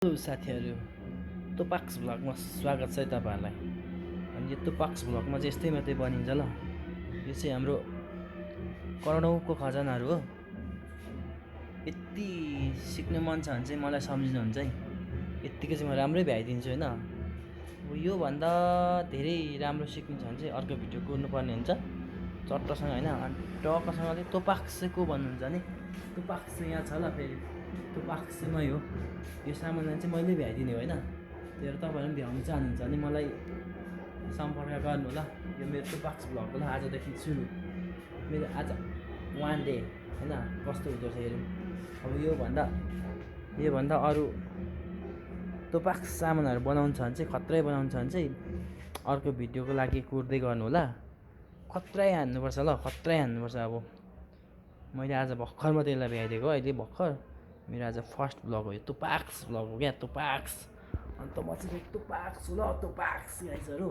Hello साथीहरू, तुपाक्स भ्लगमा स्वागत छ है तपाईँहरूलाई। अनि यो तुपाक्स भ्लगमा चाहिँ यस्तै मात्रै बनिन्छ ल। यो चाहिँ हाम्रो करोडौँको खजानाहरू हो। यति सिक्ने मन छ भने चाहिँ मलाई सम्झिनुहुन्छ है। यत्तिकै चाहिँ म राम्रै भ्याइदिन्छु होइन। अब योभन्दा धेरै राम्रो सिक्नु छ भने चाहिँ अर्को भिडियो कुर्नुपर्ने हुन्छ चट्टसँग होइन। अनि टक्कसँगले तुपाक्स चाहिँ को भन्नुहुन्छ भने तुपाक्स चाहिँ यहाँ छ ल। फेरि तुपाक्स चाहिँ मै हो। यो सामान चाहिँ मैले भ्याइदिने होइन। त्यही भएर तपाईँहरू पनि भ्याउनु चाहनुहुन्छ भने मलाई सम्पर्क गर्नु होला। यो मेरो तुपाक्स भ्लग होला आजदेखि सुरु। मेरो आज वान डे होइन, कस्तो हुँदो रहेछ हेरौँ। अब योभन्दा अरू तुपाक्स सामानहरू बनाउनु छ भने चाहिँ खत्रै बनाउनु छ भने चाहिँ अर्को भिडियोको लागि कुर्दै गर्नु होला। खत्रै हान्नुपर्छ ल, खत्रै हान्नुपर्छ। अब मैले आज भर्खर मात्रै यसलाई भ्याइदिएको, अहिले भर्खर। मेरो आज फर्स्ट भ्लग हो यो, तुपाक्स भ्लग हो क्या, तुपाक्स। अन्त म चाहिँ तुपाक्स हो ल, तुपाक्स गाइजहरू।